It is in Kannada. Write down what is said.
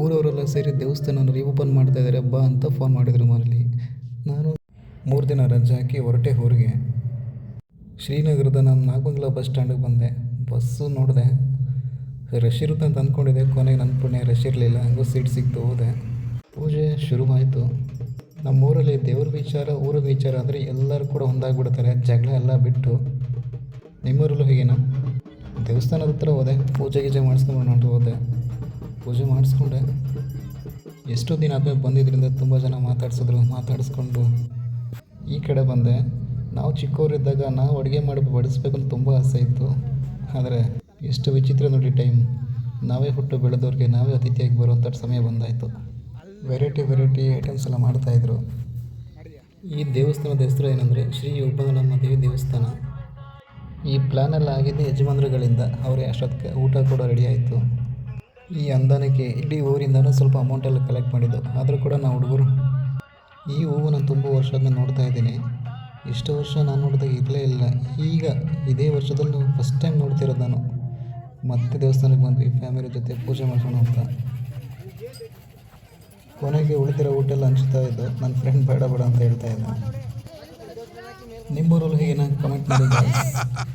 ಊರವರೆಲ್ಲ ಸೇರಿ ದೇವಸ್ಥಾನ ರೀಓಪನ್ ಮಾಡ್ತಾ ಇದ್ದಾರೆ ಬಾ ಅಂತ ಫೋನ್ ಮಾಡಿದರು ಮನೇಲಿ. ನಾನು 3 ದಿನ ರಜೆ ಹಾಕಿ ಹೊರಟೆ ಊರಿಗೆ. ಶ್ರೀನಗರದ ನಾನು ನಾಗಮಂಗಲ ಬಸ್ ಸ್ಟ್ಯಾಂಡಿಗೆ ಬಂದೆ. ಬಸ್ಸು ನೋಡಿದೆ, ರಶ್ ಇರುತ್ತೆ ಅಂತ ಅಂದ್ಕೊಂಡಿದ್ದೆ. ಕೊನೆಗೆ ನನ್ನ ಪುಣ್ಯ ರಶ್ ಇರಲಿಲ್ಲ, ಹಂಗೂ ಸೀಟ್ ಸಿಕ್ತು. ಹೋದೆ. ಪೂಜೆ ಶುರುವಾಯಿತು. ನಮ್ಮೂರಲ್ಲಿ ದೇವ್ರ ವಿಚಾರ, ಊರಿನ ವಿಚಾರ ಅಂದರೆ ಎಲ್ಲರೂ ಕೂಡ ಒಂದಾಗ್ಬಿಡ್ತಾರೆ, ಜಗಳ ಎಲ್ಲ ಬಿಟ್ಟು. ನಿಮ್ಮೂರಲ್ಲೂ ಹೀಗೇನಾ? ದೇವಸ್ಥಾನದ ಹತ್ರ ಹೋದೆ, ಪೂಜೆ ಗೀಜೆ ಮಾಡಿಸ್ಕೊಂಡು ಹೋದೆ. ಪೂಜೆ ಮಾಡಿಸ್ಕೊಂಡೆ. ಎಷ್ಟೋ ದಿನ ಆದಮೇಲೆ ಬಂದಿದ್ದರಿಂದ ತುಂಬ ಜನ ಮಾತಾಡಿಸ್ಕೊಂಡು ಈ ಕಡೆ ಬಂದೆ. ನಾವು ಚಿಕ್ಕವರಿದ್ದಾಗ ನಾವು ಅಡುಗೆ ಮಾಡಿ ಬಡಿಸ್ಬೇಕು ಅಂತ ತುಂಬ ಆಸೆ ಇತ್ತು. ಆದರೆ ಎಷ್ಟು ವಿಚಿತ್ರ ನೋಡಿ ಟೈಮ್. ನಾವೇ ಹುಟ್ಟು ಬೆಳೆದವ್ರಿಗೆ ನಾವೇ ಅತಿಥಿಯಾಗಿ ಬರುವಂಥ ಸಮಯ ಬಂದಾಯಿತು. ವೆರೈಟಿ ಐಟಮ್ಸ್ ಎಲ್ಲ ಮಾಡ್ತಾಯಿದ್ರು. ಈ ದೇವಸ್ಥಾನದ ಹೆಸರು ಏನಂದರೆ ಶ್ರೀ ಉಬ್ಬಂಗಲಮ್ಮ ದೇವಿ ದೇವಸ್ಥಾನ. ಈ ಪ್ಲ್ಯಾನೆಲ್ಲ ಆಗಿದೆ ಯಜಮಾನರುಗಳಿಂದ. ಅವರೇ ಅಷ್ಟೊತ್ತಿಗೆ ಊಟ ಕೂಡ ರೆಡಿ ಆಯಿತು. ಈ ಅಂದಾನಕ್ಕೆ ಇಡೀ ಊರಿಂದನೂ ಸ್ವಲ್ಪ ಅಮೌಂಟೆಲ್ಲ ಕಲೆಕ್ಟ್ ಮಾಡಿದ್ದು. ಆದರೂ ಕೂಡ ನಾವು ಹುಡುಗರು ಈ ಹೂವು ನಾನು ತುಂಬ ವರ್ಷ ಆದಮೇಲೆ ನೋಡ್ತಾ ಇದ್ದೀನಿ. ಇಷ್ಟು ವರ್ಷ ನಾನು ನೋಡಿದಾಗ ಇರಲೇ ಇಲ್ಲ. ಈಗ ಇದೇ ವರ್ಷದಲ್ಲಿ ಫಸ್ಟ್ ಟೈಮ್ ನೋಡ್ತಿರೋದು ನಾನು. ಮತ್ತೆ ದೇವಸ್ಥಾನಕ್ಕೆ ಬಂದ್ವಿ ಫ್ಯಾಮಿಲಿ ಜೊತೆ ಪೂಜೆ ಮಾಡ್ಸೋಣ ಅಂತ. ಕೊನೆಗೆ ಉಳಿದಿರೋ ಊಟ ಎಲ್ಲ ಹಂಚ್ತಾ ಇದ್ದು. ನನ್ನ ಫ್ರೆಂಡ್ ಬೇಡ ಅಂತ ಹೇಳ್ತಾ ಇದ್ದ. ನಿಮ್ಮೂರಲ್ಲೂ ಹೀಗೆ ಕಮೆಂಟ್ ಮಾಡಿ.